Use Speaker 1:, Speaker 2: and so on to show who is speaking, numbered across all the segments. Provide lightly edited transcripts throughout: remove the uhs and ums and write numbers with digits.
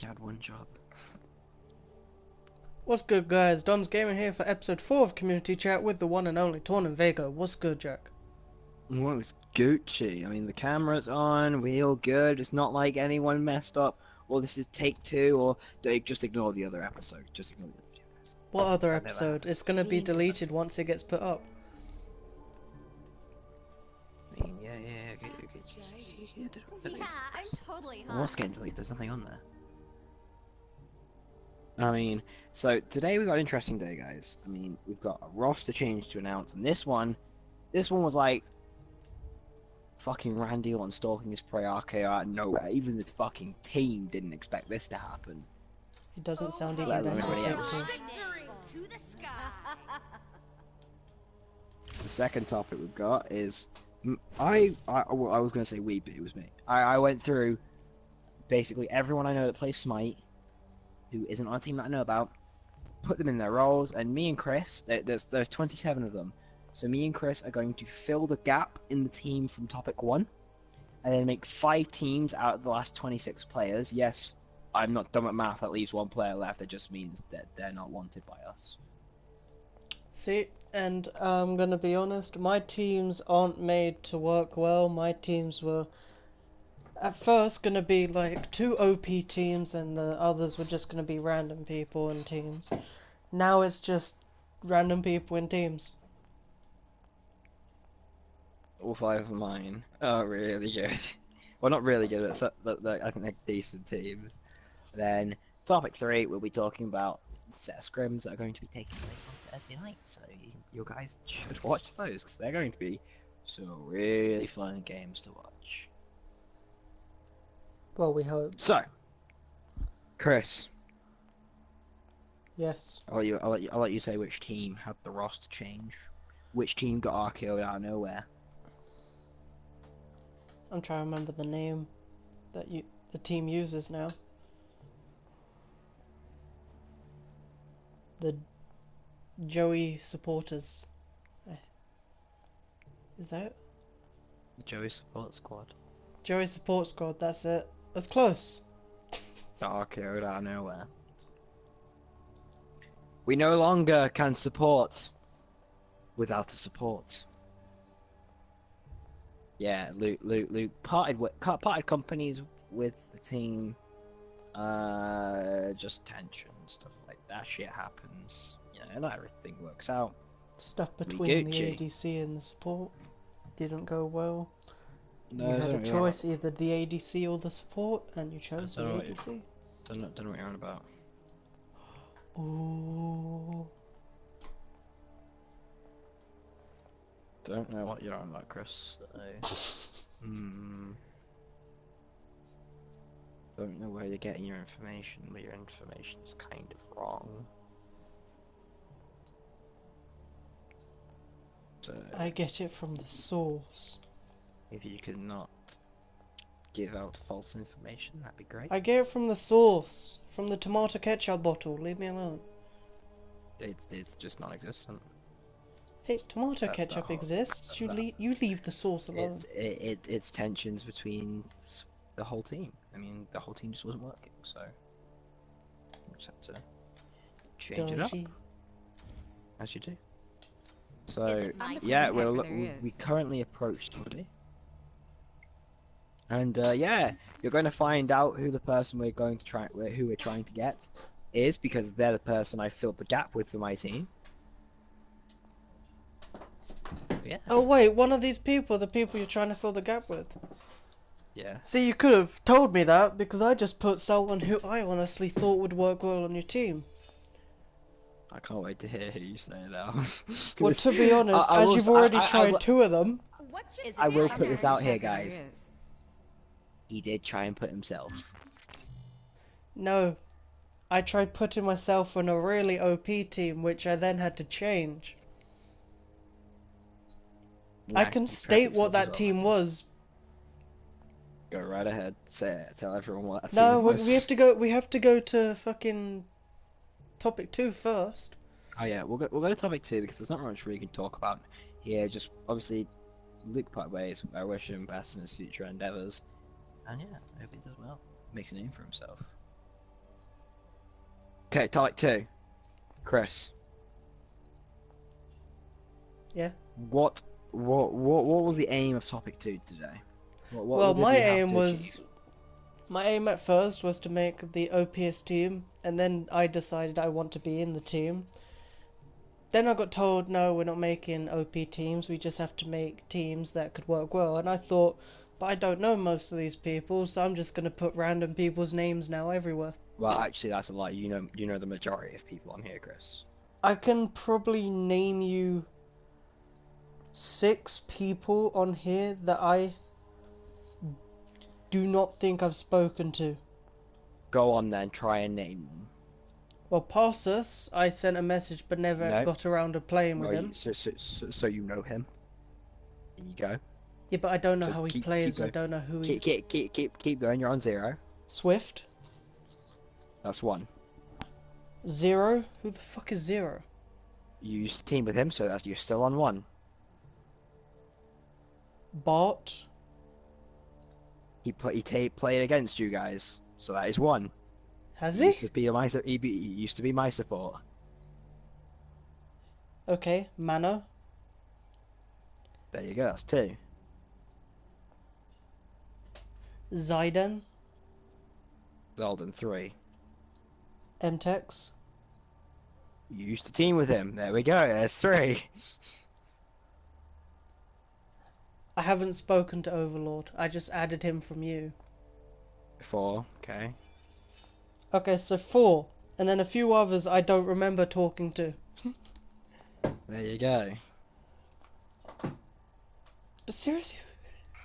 Speaker 1: You had one job.
Speaker 2: What's good, guys? Don's Gaming here for episode 4 of Community Chat with the one and only Torn and Vega. What's good, Jack?
Speaker 1: Well, it's Gucci. I mean, the camera's on, we all good. It's not like anyone messed up, or this is take two, or just ignore the other episode. Just ignore the other videos.
Speaker 2: What other
Speaker 1: That never
Speaker 2: episode?
Speaker 1: happened.
Speaker 2: It's gonna be deleted
Speaker 3: Genius.
Speaker 2: once it gets put up.
Speaker 1: I mean, yeah, okay.
Speaker 3: Yeah, I'm totally
Speaker 1: Well, let's get into it. There's nothing on there. I mean, so today we've got an interesting day, guys. I mean, we've got a roster change to announce, and this one was like fucking Randy Orton stalking his prey RKO out of nowhere. Even the fucking team didn't expect this to happen.
Speaker 2: It doesn't sound even
Speaker 1: Let
Speaker 2: better
Speaker 1: alone
Speaker 2: to
Speaker 1: everybody
Speaker 2: take
Speaker 1: else.
Speaker 2: to.
Speaker 3: Victory to the sky.
Speaker 1: The second topic we've got is I was gonna say we, but it was me. I went through basically everyone I know that plays Smite, who isn't on a team that I know about, put them in their roles, and me and Chris, there's 27 of them. So me and Chris are going to fill the gap in the team from topic 1, and then make 5 teams out of the last 26 players. Yes, I'm not dumb at math, that leaves 1 player left, that just means that they're not wanted by us.
Speaker 2: See, and I'm gonna be honest, my teams aren't made to work well. My teams were at first gonna be like 2 OP teams, and the others were just gonna be random people in teams. Now it's just random people in teams.
Speaker 1: All 5 of mine are really good. Well, not really good, but I think they're decent teams. Then, topic 3, we'll be talking about set of scrims that are going to be taking place on Thursday night, so you guys should watch those, because they're going to be some really fun games to watch.
Speaker 2: Well, we hope.
Speaker 1: So, Chris,
Speaker 2: Yes.
Speaker 1: I'll let you say which team had the roster change. Which team got RKO'd out of nowhere?
Speaker 2: I'm trying to remember the name that the team uses now. The Joey supporters. Is that it?
Speaker 1: The Joey Support Squad.
Speaker 2: Joey support squad, that's it. That's close.
Speaker 1: Got RKO'd out of nowhere. We no longer can support without a support. Yeah, Luke parted companies with the team. Just tension, stuff like that. Shit happens. You know, not everything works out.
Speaker 2: Stuff between the
Speaker 1: Gucci.
Speaker 2: ADC and the support didn't go well.
Speaker 1: No,
Speaker 2: You had a
Speaker 1: don't know
Speaker 2: choice, either the ADC or the support, and you chose the
Speaker 1: don't know what you're-
Speaker 2: ADC.
Speaker 1: Don't know what you're on about.
Speaker 2: Ooh.
Speaker 1: Don't know what you're on about, Chris. Don't know where you're getting your information, but your information is kind of wrong. So,
Speaker 2: I get it from the source.
Speaker 1: if you could not give out false information, that'd be great.
Speaker 2: I get it from the source. From the tomato ketchup bottle. Leave me alone.
Speaker 1: It's just non-existent.
Speaker 2: Hey, tomato
Speaker 1: The
Speaker 2: ketchup
Speaker 1: whole-
Speaker 2: exists. You
Speaker 1: the-
Speaker 2: leave the sauce alone.
Speaker 1: It's tensions between the whole team. I mean, the whole team just wasn't working, so we just had to change it up,
Speaker 2: Dodgy.
Speaker 1: as you do. So
Speaker 3: Isn't my
Speaker 1: yeah,
Speaker 3: team
Speaker 1: well,
Speaker 3: hacker there
Speaker 1: we
Speaker 3: is?
Speaker 1: currently approached somebody, and yeah, you're going to find out who the person who we're trying to get is, because they're the person I filled the gap with for my team. Yeah.
Speaker 2: Oh wait, one of these people, the people you're trying to fill the gap with.
Speaker 1: Yeah.
Speaker 2: See, you could have told me that, because I just put someone who I honestly thought would work well on your team.
Speaker 1: I can't wait to hear who you say now.
Speaker 2: Well, to be honest,
Speaker 1: I
Speaker 2: as
Speaker 1: will
Speaker 2: you've
Speaker 1: s-
Speaker 2: already
Speaker 1: I
Speaker 2: tried
Speaker 1: will-
Speaker 2: 2 of them.
Speaker 1: I will put this out here,
Speaker 3: Exactly who
Speaker 1: guys.
Speaker 3: he is.
Speaker 1: He did try and put himself.
Speaker 2: No. I tried putting myself on a really OP team, which I then had to change. I
Speaker 1: Nah,
Speaker 2: can
Speaker 1: he prepped
Speaker 2: state
Speaker 1: himself
Speaker 2: what
Speaker 1: as
Speaker 2: that
Speaker 1: well.
Speaker 2: team was.
Speaker 1: Go right ahead. Say it. Tell everyone what that
Speaker 2: No,
Speaker 1: team
Speaker 2: we
Speaker 1: was.
Speaker 2: we have to go to fucking topic 2 first.
Speaker 1: Oh yeah, we'll go to topic 2 because there's not much we can talk about here. Just obviously, Luke part ways. I wish him best in his future endeavors, and yeah, I hope he does well. Makes a name for himself. Okay, topic 2. Chris.
Speaker 2: Yeah.
Speaker 1: What was the aim of topic 2 today?
Speaker 2: Well,
Speaker 1: What did
Speaker 2: my
Speaker 1: we have
Speaker 2: aim
Speaker 1: to
Speaker 2: was
Speaker 1: achieve?
Speaker 2: my aim at first was to make the OPS team, and then I decided I want to be in the team. Then I got told, no, we're not making OP teams, we just have to make teams that could work well. And I thought, but I don't know most of these people, so I'm just going to put random people's names now everywhere.
Speaker 1: Well, actually, that's a lie. You know the majority of people on here, Chris.
Speaker 2: I can probably name you 6 people on here that I do not think I've spoken to.
Speaker 1: Go on then, try and name them.
Speaker 2: Well, Parsus, I sent a message but never
Speaker 1: No.
Speaker 2: got around to playing with
Speaker 1: Well,
Speaker 2: him.
Speaker 1: so you know him. There you go.
Speaker 2: Yeah, but I don't know
Speaker 1: So
Speaker 2: how he
Speaker 1: keep
Speaker 2: plays, I
Speaker 1: going.
Speaker 2: don't know who he...
Speaker 1: Keep going. You're on 0.
Speaker 2: Swift?
Speaker 1: That's 1.
Speaker 2: 0? Who the fuck is 0?
Speaker 1: You used to team with him, so you're still on 1.
Speaker 2: Bart?
Speaker 1: He played against you guys, so that is 1.
Speaker 2: Has
Speaker 1: He
Speaker 2: he?
Speaker 1: used to be he used to be my support.
Speaker 2: Okay, Mano?
Speaker 1: There you go. That's 2.
Speaker 2: Zayden?
Speaker 1: Zelden 3.
Speaker 2: Mtex?
Speaker 1: You used to team with him. There we go. There's 3.
Speaker 2: I haven't spoken to Overlord, I just added him from you.
Speaker 1: 4. Okay.
Speaker 2: Okay, so 4. And then a few others I don't remember talking to.
Speaker 1: There you go.
Speaker 2: But seriously,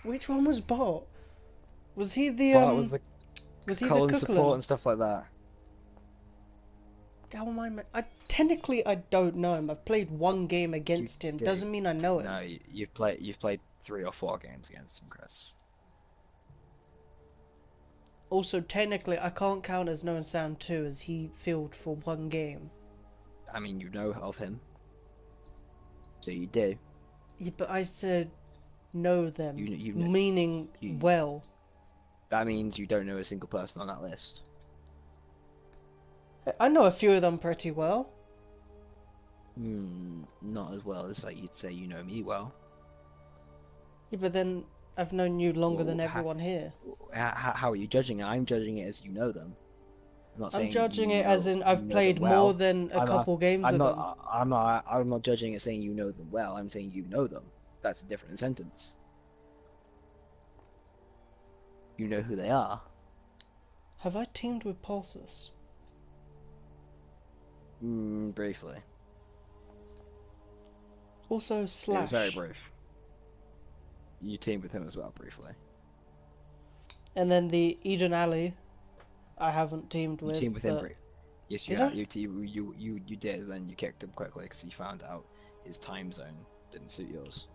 Speaker 2: which one was Bart? Was he the
Speaker 1: Bart was the
Speaker 2: was he
Speaker 1: Colin
Speaker 2: the
Speaker 1: support
Speaker 2: Cuckoo?
Speaker 1: and stuff like that.
Speaker 2: How am technically I don't know him. I've played 1 game against him.
Speaker 1: do.
Speaker 2: Doesn't mean I know him.
Speaker 1: No, you've played 3 or 4 games against him, Chris.
Speaker 2: Also, technically, I can't count as knowing Sound 2 as he fielded for 1 game.
Speaker 1: I mean, you know of him, so you do.
Speaker 2: Yeah, but I said know them,
Speaker 1: You know-
Speaker 2: meaning
Speaker 1: you-
Speaker 2: well.
Speaker 1: That means you don't know a single person on that list.
Speaker 2: I know a few of them pretty well.
Speaker 1: Not as well as like you'd say you know me well.
Speaker 2: Yeah, but then I've known you longer than
Speaker 1: Well,
Speaker 2: everyone here.
Speaker 1: How are you judging it? I'm judging it as you know them. I'm not saying
Speaker 2: I'm judging
Speaker 1: you
Speaker 2: it as
Speaker 1: know-
Speaker 2: in
Speaker 1: you
Speaker 2: I've
Speaker 1: know
Speaker 2: played
Speaker 1: them well.
Speaker 2: more than a couple games with them.
Speaker 1: I'm not judging it saying you know them well. I'm saying you know them. That's a different sentence. You know who they are.
Speaker 2: Have I teamed with Pulsus?
Speaker 1: Briefly.
Speaker 2: Also
Speaker 1: It was
Speaker 2: Slash.
Speaker 1: very brief. You teamed with him as well, briefly.
Speaker 2: And then the Eden Alley, I haven't teamed
Speaker 1: You
Speaker 2: with.
Speaker 1: teamed with him,
Speaker 2: but...
Speaker 1: yes, you
Speaker 2: Did
Speaker 1: have.
Speaker 2: I?
Speaker 1: You did, then you kicked him quickly because you found out his time zone didn't suit yours.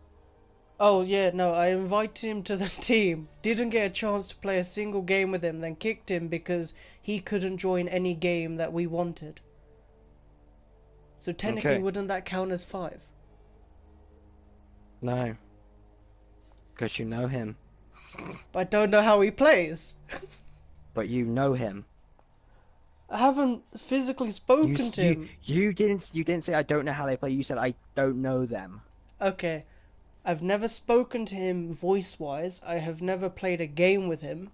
Speaker 2: Oh yeah, no, I invited him to the team, didn't get a chance to play a single game with him, then kicked him because he couldn't join any game that we wanted. So technically,
Speaker 1: Okay.
Speaker 2: wouldn't that count as 5?
Speaker 1: No. Because you know him.
Speaker 2: But I don't know how he plays.
Speaker 1: But you know him.
Speaker 2: I haven't physically spoken to him.
Speaker 1: You didn't say I don't know how they play. You said I don't know them.
Speaker 2: Okay, I've never spoken to him voice-wise. I have never played a game with him.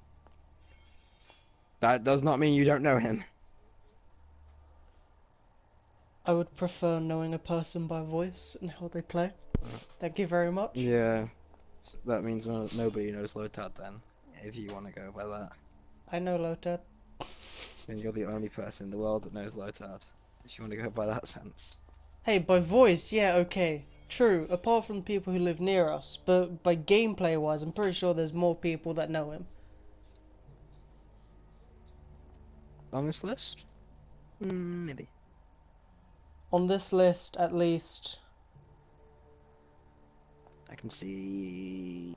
Speaker 1: That does not mean you don't know him.
Speaker 2: I would prefer knowing a person by voice and how they play. Thank you very much.
Speaker 1: Yeah. So that means nobody knows Lotad then. If you want to go by that.
Speaker 2: I know Lotad.
Speaker 1: Then you're the only person in the world that knows Lotad. If you want to go by that sense.
Speaker 2: Hey, by voice, yeah, okay. True, apart from people who live near us, but by gameplay-wise, I'm pretty sure there's more people that know him.
Speaker 1: On this list? Maybe.
Speaker 2: On this list, at least,
Speaker 1: I can see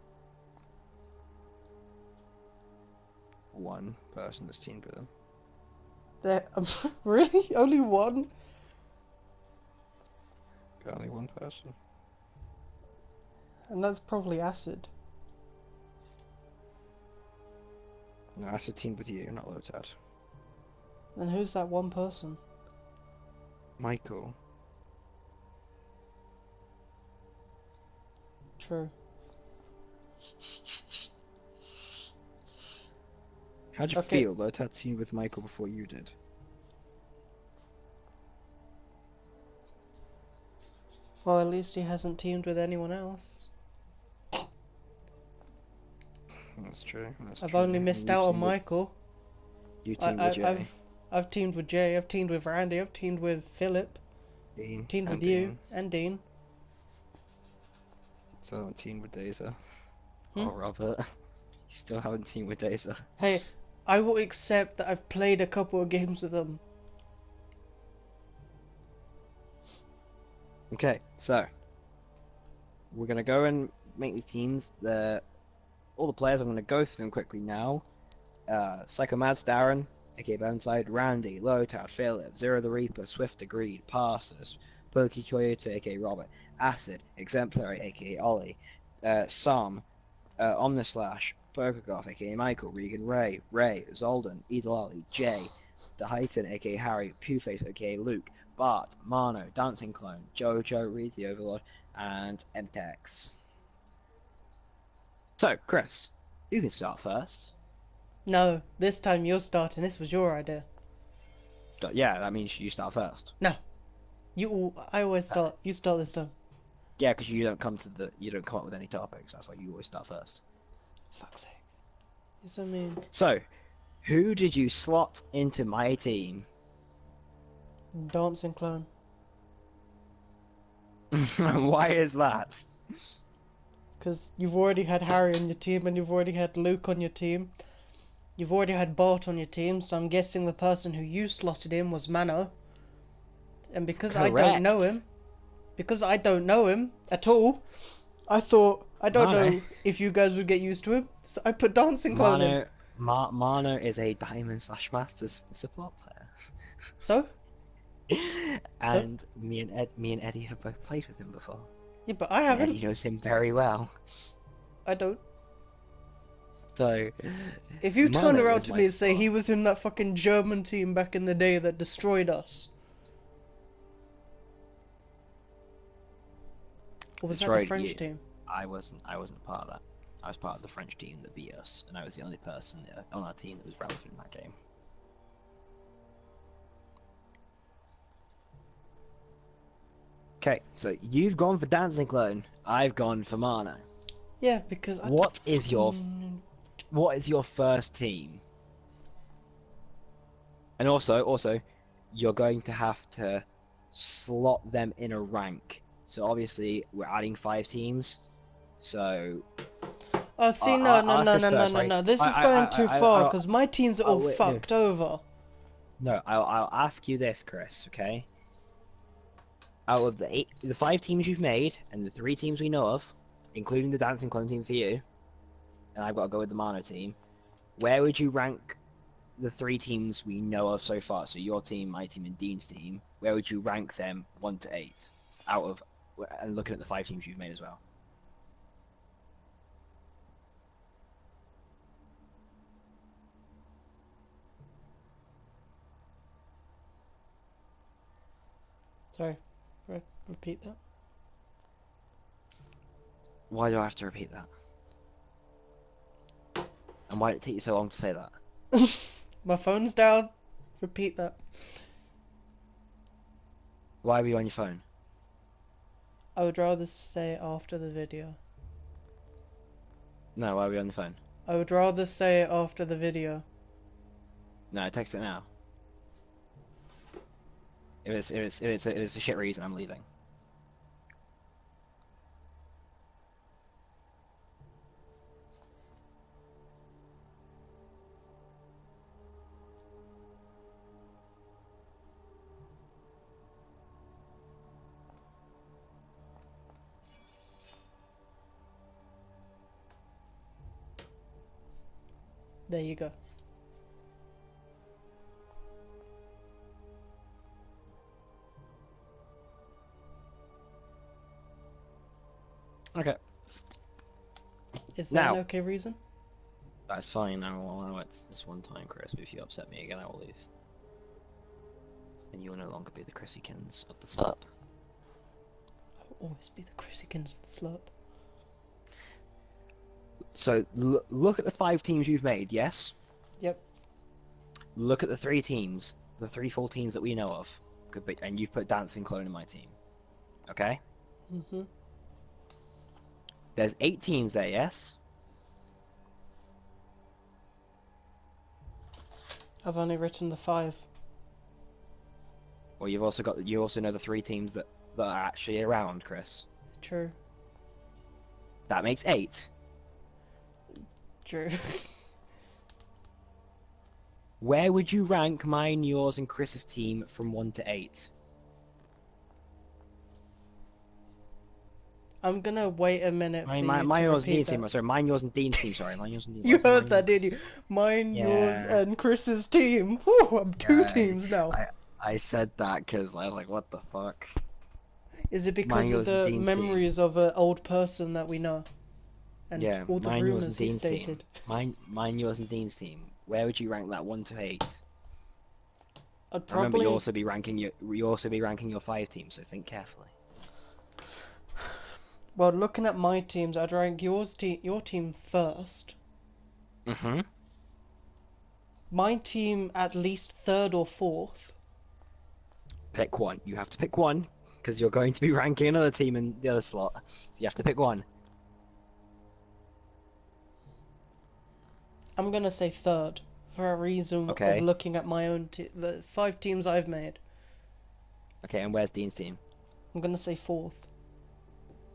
Speaker 1: one person that's teamed with him.
Speaker 2: there... really? Only one?
Speaker 1: Only one person.
Speaker 2: And that's probably Acid.
Speaker 1: No, that's a team with you, not Lotad.
Speaker 2: Then who's that one person?
Speaker 1: Michael.
Speaker 2: True.
Speaker 1: How'd you
Speaker 2: Okay.
Speaker 1: feel though to have teamed with Michael before you did?
Speaker 2: Well, at least he hasn't teamed with anyone else.
Speaker 1: That's true. That's
Speaker 2: I've
Speaker 1: true.
Speaker 2: only
Speaker 1: And
Speaker 2: missed
Speaker 1: you
Speaker 2: out on
Speaker 1: teamed with
Speaker 2: Michael.
Speaker 1: you
Speaker 2: I,
Speaker 1: teamed with
Speaker 2: I, I've
Speaker 1: Jay,
Speaker 2: I've teamed with Jay. I've teamed with Randy. I've teamed with Philip.
Speaker 1: Dean,
Speaker 2: Teamed
Speaker 1: and
Speaker 2: with you
Speaker 1: Dean.
Speaker 2: and Dean.
Speaker 1: Still haven't teamed with Daza.
Speaker 2: Hmm?
Speaker 1: Or Robert. You still haven't teamed with Daza.
Speaker 2: Hey, I will accept that I've played a couple of games with them.
Speaker 1: Okay, so we're gonna go and make these teams. All the players. I'm gonna go through them quickly now. Psycho Mads, Darren, aka Burnside, Randy, Lowtown, Philip, Zero the Reaper, Swift Agreed, Pastors, Pokey Coyote, aka Robert, Acid, Exemplary, aka Ollie, Sam, Omnislash, Pokergoth, aka Michael, Regan Ray, Zolden, Idolali, Jay, The Heighten, aka Harry, Pewface, aka Luke, Bart, Mano, Dancing Clone, Jojo, Reed the Overlord, and MTX. So, Chris, you can start first.
Speaker 2: No, this time you're starting. This was your idea.
Speaker 1: Yeah, that means you start first.
Speaker 2: I always start. You start this time.
Speaker 1: Yeah, because you don't come up with any topics. That's why you always start first.
Speaker 2: Fuck's sake. Yes, I mean,
Speaker 1: So, who did you slot into my team?
Speaker 2: dancing clown.
Speaker 1: Why is that?
Speaker 2: Because you've already had Harry on your team, and you've already had Luke on your team. You've already had Bart on your team, so I'm guessing the person who you slotted in was Mano. And because I don't know
Speaker 1: Correct.
Speaker 2: him, at all, I thought, I don't
Speaker 1: Mano.
Speaker 2: know if you guys would get used to him, so I put dancing clown in.
Speaker 1: Mano is a Diamond/Masters support player.
Speaker 2: So?
Speaker 1: And me and Eddie have both played with him before.
Speaker 2: Yeah, but I
Speaker 1: And
Speaker 2: haven't.
Speaker 1: Eddie knows him very well.
Speaker 2: I don't.
Speaker 1: So,
Speaker 2: If you turn
Speaker 1: Mano
Speaker 2: around
Speaker 1: was
Speaker 2: to
Speaker 1: my
Speaker 2: me and say
Speaker 1: spot.
Speaker 2: he was in that fucking German team back in the day that destroyed us. Or was that the
Speaker 1: Destroyed
Speaker 2: French
Speaker 1: you.
Speaker 2: team?
Speaker 1: I wasn't part of that. I was part of the French team that beat us, and I was the only person on our team that was relevant in that game. Okay, so you've gone for Dancing Clone. I've gone for Mano.
Speaker 2: Yeah, because I...
Speaker 1: What is your
Speaker 2: Mm,
Speaker 1: first team? And also, you're going to have to slot them in a rank. So obviously, we're adding 5 teams. So
Speaker 2: Oh, see,
Speaker 1: I'll
Speaker 2: no.
Speaker 1: ask this first, right?
Speaker 2: No. This is going too far, because my teams are all
Speaker 1: wait,
Speaker 2: fucked over.
Speaker 1: No, I'll ask you this, Chris. Okay. Out of the 5 teams you've made, and the 3 teams we know of, including the Dancing Clone team for you, and I've got to go with the Mano team, where would you rank the 3 teams we know of so far? So your team, my team, and Dean's team. Where would you rank them 1 to 8 out of, and looking at the 5 teams you've made as well?
Speaker 2: Sorry, repeat that.
Speaker 1: Why do I have to repeat that? And why did it take you so long to say that?
Speaker 2: My phone's down. Repeat that.
Speaker 1: Why were you on your phone?
Speaker 2: I would rather say it after the video.
Speaker 1: No, why were you on the phone?
Speaker 2: I would rather say it after the video.
Speaker 1: No, text it now. If it's a shit reason, I'm leaving.
Speaker 2: There you go.
Speaker 1: Okay,
Speaker 2: Is that
Speaker 1: Now-
Speaker 2: an okay reason?
Speaker 1: that's fine. I know it's this one time, Chris. But if you upset me again, I will leave. and you will no longer be the Chrissykins of the slurp.
Speaker 2: I'll always be the Chrissykins of the slurp.
Speaker 1: So look at the 5 teams you've made. Yes.
Speaker 2: Yep.
Speaker 1: Look at the 3 teams, the 3 full teams that we know of. And you've put Dancing Clone in my team. Okay.
Speaker 2: Mhm.
Speaker 1: There's 8 teams there. Yes.
Speaker 2: I've only written the 5.
Speaker 1: Well, you also know the 3 teams that are actually around, Chris.
Speaker 2: True.
Speaker 1: That makes 8.
Speaker 2: True.
Speaker 1: Where would you rank mine, yours, and Chris's team from 1 to 8?
Speaker 2: I'm gonna wait a minute for you
Speaker 1: Mine,
Speaker 2: to
Speaker 1: yours, and
Speaker 2: repeat
Speaker 1: Dean's
Speaker 2: that.
Speaker 1: team. Sorry, mine, yours, and Dean's team. Sorry, mine, yours, and Dean's.
Speaker 2: You
Speaker 1: Mine,
Speaker 2: heard that,
Speaker 1: yours,
Speaker 2: did you? Mine, yours,
Speaker 1: Yeah.
Speaker 2: and Chris's team. Whew, I'm 2
Speaker 1: Yeah,
Speaker 2: teams now.
Speaker 1: I said that because I was like, what the fuck?
Speaker 2: Is it because
Speaker 1: Mine,
Speaker 2: of
Speaker 1: yours, and
Speaker 2: the
Speaker 1: Dean's team.
Speaker 2: memories of an old person that we know? And
Speaker 1: Yeah,
Speaker 2: all the
Speaker 1: mine, yours,
Speaker 2: rumors
Speaker 1: and
Speaker 2: he
Speaker 1: Dean's
Speaker 2: stated.
Speaker 1: team. Mine, yours, and Dean's team. Where would you rank that 1 to 8?
Speaker 2: I'd
Speaker 1: Remember,
Speaker 2: probably...
Speaker 1: you also be ranking your 5 teams, so think carefully.
Speaker 2: Well, looking at my teams, I'd rank your team first.
Speaker 1: Mm-hmm.
Speaker 2: My team at least 3rd or 4th.
Speaker 1: Pick one. You have to pick one, because you're going to be ranking another team in the other slot. So you have to pick one.
Speaker 2: I'm gonna say 3rd, for a reason
Speaker 1: Okay.
Speaker 2: of looking at my own the 5 teams I've made.
Speaker 1: Okay, and where's Dean's team?
Speaker 2: I'm gonna say 4th.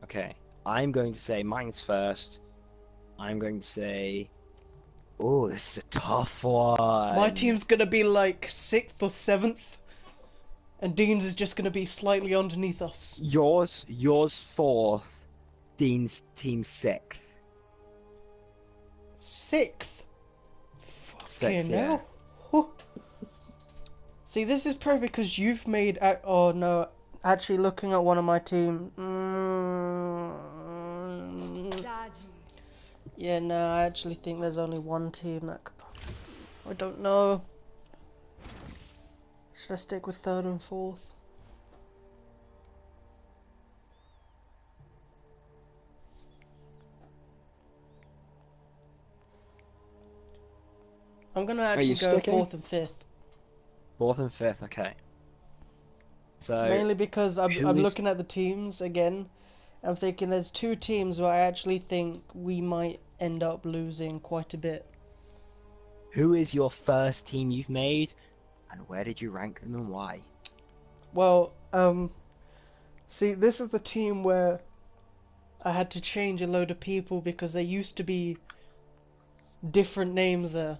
Speaker 1: Okay, I'm going to say mine's first. I'm going to say... Oh, this is a tough one.
Speaker 2: My team's gonna be like 6th or 7th, and Dean's is just gonna be slightly underneath us.
Speaker 1: Yours 4th. Dean's team 6th.
Speaker 2: 6th?
Speaker 1: 6th,
Speaker 2: Fucking
Speaker 1: yeah.
Speaker 2: hell. Whew. See, this is probably because you've made... Oh, no. Actually, looking at one of my team...
Speaker 3: Dodgy.
Speaker 2: Yeah, no, I actually think there's only one team that could... I don't know. Should I stick with 3rd and 4th? I'm gonna actually
Speaker 1: you
Speaker 2: go
Speaker 1: sticking?
Speaker 2: 4th and 5th.
Speaker 1: 4th and 5th, okay. So...
Speaker 2: Mainly because I'm
Speaker 1: who is-
Speaker 2: looking at the teams again. I'm thinking there's 2 teams where I actually think we might end up losing quite a bit.
Speaker 1: Who is your first team you've made, and where did you rank them and why?
Speaker 2: Well, see, this is the team where I had to change a load of people because there used to be different names there.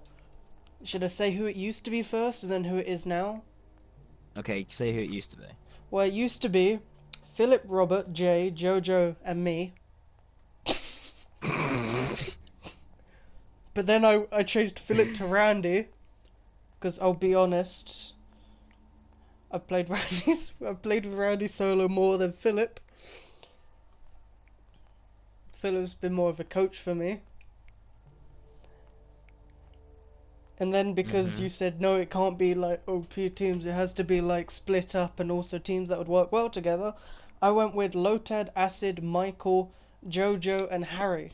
Speaker 2: Should I say who it used to be first and then who it is now?
Speaker 1: Okay, say who it used to be.
Speaker 2: Well, it used to be Philip, Robert, Jay, Jojo, and me. But then I changed Philip to Randy, because I'll be honest, I've played with Randy solo more than Philip. Philip's been more of a coach for me. And then because you said no, it can't be like OP teams, it has to be like split up and also teams that would work well together, I went with Lotad, Acid, Michael, Jojo, and Harry.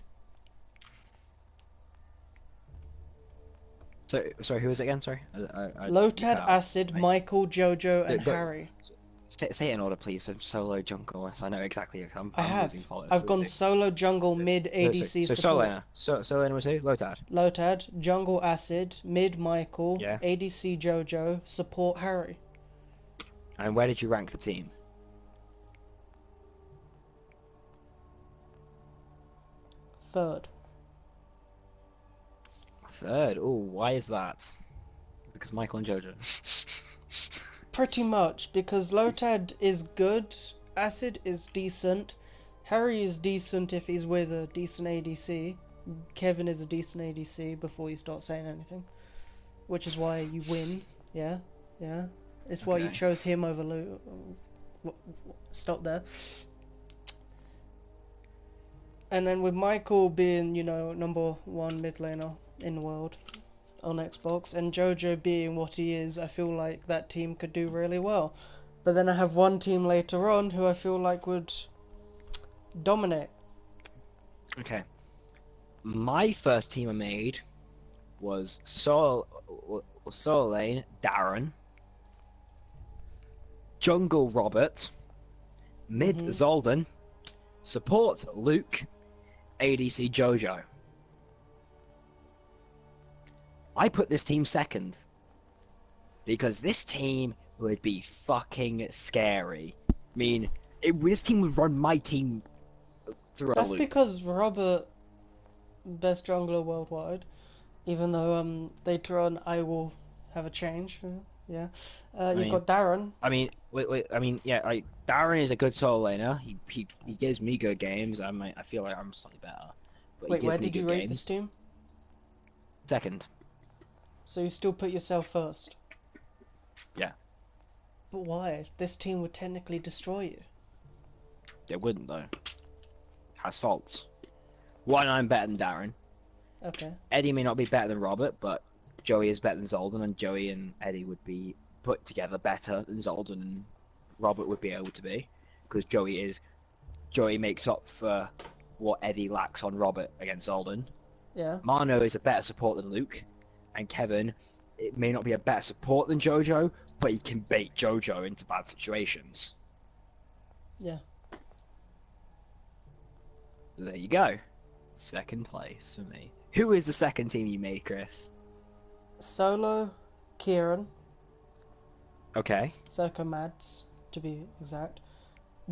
Speaker 1: So, sorry, who was it again? Sorry. you
Speaker 2: Lotad,
Speaker 1: cut out.
Speaker 2: Acid,
Speaker 1: Sorry.
Speaker 2: Michael, Jojo, and
Speaker 1: Go-
Speaker 2: Harry.
Speaker 1: Say it in order, please. For solo jungle, so I know exactly. I'm
Speaker 2: I have.
Speaker 1: losing follow.
Speaker 2: I've gone solo, jungle, mid, ADC,
Speaker 1: So
Speaker 2: support.
Speaker 1: solo number 2, Lotad.
Speaker 2: Lotad, jungle, Acid, mid, Michael,
Speaker 1: Yeah.
Speaker 2: ADC, Jojo, support, Harry.
Speaker 1: And where did you rank the team?
Speaker 2: 3rd.
Speaker 1: 3rd. Oh, why is that? Because Michael and Jojo.
Speaker 2: Pretty much, because Lotad is good, Acid is decent, Harry is decent if he's with a decent ADC, Kevin is a decent ADC before you start saying anything, which is why you win, yeah. It's why you
Speaker 1: Okay.
Speaker 2: chose him over Stop there. And then with Michael being, you know, number 1 mid laner in the world, on Xbox, and JoJo being what he is, I feel like that team could do really well. But then I have one team later on who I feel like would dominate.
Speaker 1: Okay. My first team I made was Sol Lane, Darren, Jungle Robert, Mid Zolden, Support Luke, ADC Jojo. I put this team second because this team would be fucking scary. I mean, this team would run my team through a
Speaker 2: That's
Speaker 1: loop.
Speaker 2: because Robert, best jungler worldwide, even though later on I will have a change. Yeah, you've got Darren.
Speaker 1: I mean, yeah, like Darren is a good solo laner. He gives me good games. I feel like I'm slightly better, but
Speaker 2: Wait,
Speaker 1: he
Speaker 2: where
Speaker 1: gives me
Speaker 2: did you
Speaker 1: good
Speaker 2: rate
Speaker 1: games.
Speaker 2: this team?
Speaker 1: Second.
Speaker 2: So you still put yourself first?
Speaker 1: Yeah.
Speaker 2: But why? This team would technically destroy you.
Speaker 1: They wouldn't though. Has faults. One, I'm better than Darren.
Speaker 2: Okay.
Speaker 1: Eddie may not be better than Robert, but Joey is better than Zolden, and Joey and Eddie would be put together better than Zolden and Robert would be able to be, because Joey makes up for what Eddie lacks on Robert against Zolden.
Speaker 2: Yeah.
Speaker 1: Mano is a better support than Luke, and Kevin, it may not be a better support than Jojo, but he can bait Jojo into bad situations.
Speaker 2: Yeah.
Speaker 1: So there you go. Second place for me. Who is the second team you made, Chris?
Speaker 2: Solo, Kieran.
Speaker 1: Okay.
Speaker 2: Circa Mads, to be exact.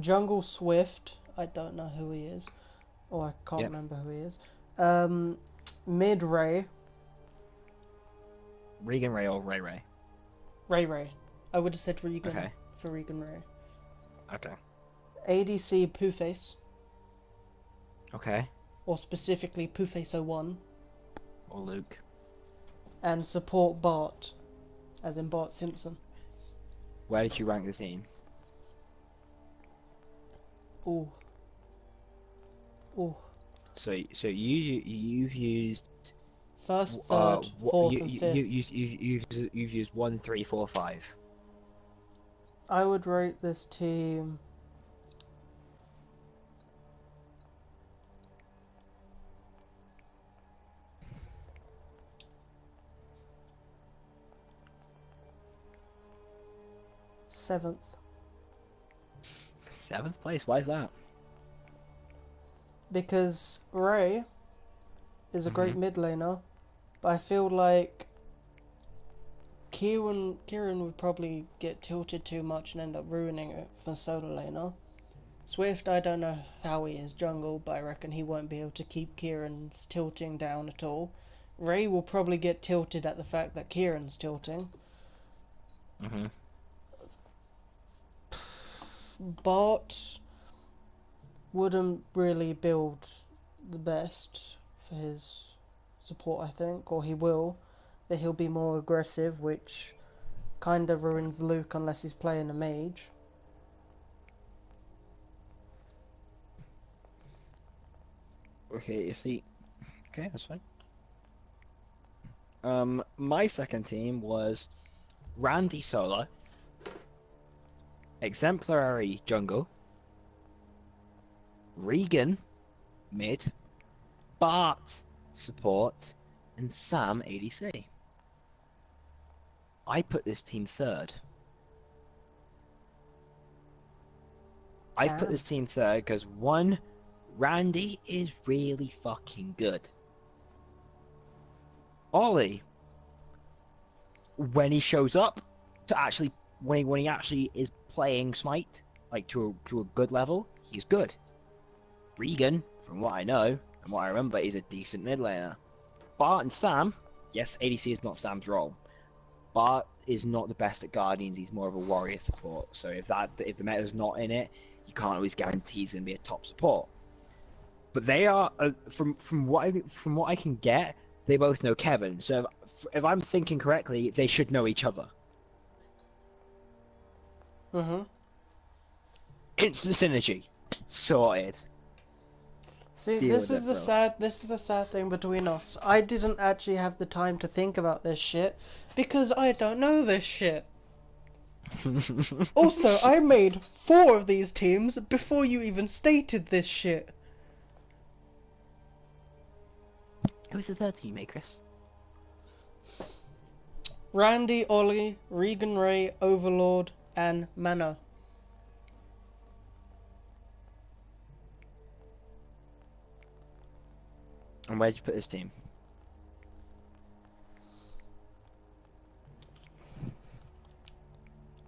Speaker 2: Jungle Swift. I don't know who he is, or I can't remember who he is. Mid Ray.
Speaker 1: Regan Ray or Ray Ray?
Speaker 2: Ray. I would have said Regan
Speaker 1: Okay.
Speaker 2: for Regan Ray.
Speaker 1: Okay.
Speaker 2: ADC Pooface,
Speaker 1: Okay.
Speaker 2: or specifically Pooface01.
Speaker 1: Or Luke.
Speaker 2: And support Bart, as in Bart Simpson.
Speaker 1: Where did you rank the team?
Speaker 2: Ooh.
Speaker 1: So you've used
Speaker 2: First, third, fourth, and fifth.
Speaker 1: you've used 1, 3, 4, 5.
Speaker 2: I would rate this team seventh.
Speaker 1: 7th place. Why is that?
Speaker 2: Because Ray is a great mid laner, but I feel like Kieran would probably get tilted too much and end up ruining it for solo laner. Swift, I don't know how he is jungle, but I reckon he won't be able to keep Kieran's tilting down at all. Ray will probably get tilted at the fact that Kieran's tilting. Bart wouldn't really build the best for his support, I think, or he will, but he'll be more aggressive, which kind of ruins Luke unless he's playing a mage.
Speaker 1: Okay, you see. Okay, that's fine. My second team was Randy Solo, Exemplary Jungle, Regan Mid, Bart Support, and Sam ADC. I put this team third. I've put this team third because one, Randy is really fucking good. Ollie, when he shows up to actually, when he actually is playing Smite, like to a good level, he's good. Regan, from what I know and what I remember, is a decent mid laner. Bart and Sam, yes, ADC is not Sam's role. Bart is not the best at Guardians. He's more of a warrior support. So if the meta's not in it, you can't always guarantee he's going to be a top support. But they are from what I can get, they both know Kevin. So if I'm thinking correctly, they should know each other.
Speaker 2: Mm-hmm.
Speaker 1: Instant synergy, sorted.
Speaker 2: See,
Speaker 1: Deal
Speaker 2: this
Speaker 1: with
Speaker 2: is
Speaker 1: it,
Speaker 2: the
Speaker 1: bro.
Speaker 2: sad this is the sad thing between us. I didn't actually have the time to think about this shit because I don't know this shit. Also, I made 4 of these teams before you even stated this shit.
Speaker 1: Who was the third team you made, Chris?
Speaker 2: Randy, Ollie, Regan Ray, Overlord, and Mano.
Speaker 1: And where'd you put this team?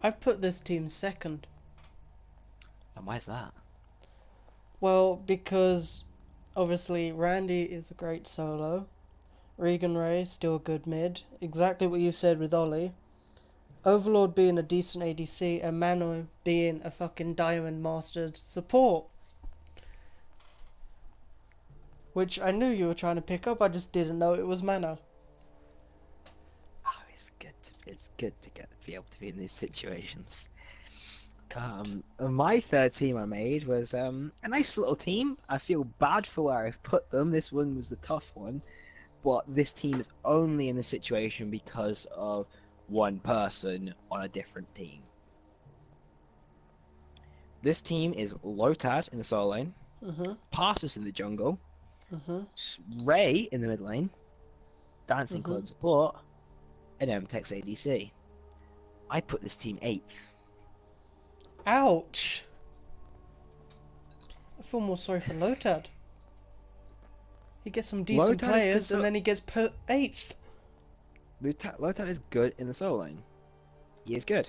Speaker 2: I've put this team second.
Speaker 1: And why's that?
Speaker 2: Well, because obviously Randy is a great solo. Regan Ray, still a good mid. Exactly what you said with Ollie. Overlord being a decent ADC, and Mano being a fucking Diamond Mastered support. Which I knew you were trying to pick up, I just didn't know it was Mano.
Speaker 1: Oh, it's good to be able to be in these situations. My third team I made was a nice little team. I feel bad for where I've put them. This one was the tough one, but this team is only in this situation because of one person on a different team. This team is Lotad in the solo lane, Parsus in the jungle, Ray in the mid lane, Dancing Clone support, and MTEX ADC. I put this team 8th.
Speaker 2: Ouch! I feel more sorry for Lotad. He gets some decent
Speaker 1: Lotad is
Speaker 2: players
Speaker 1: good,
Speaker 2: and then he gets put 8th.
Speaker 1: Lotad is good in the solo lane. He is good.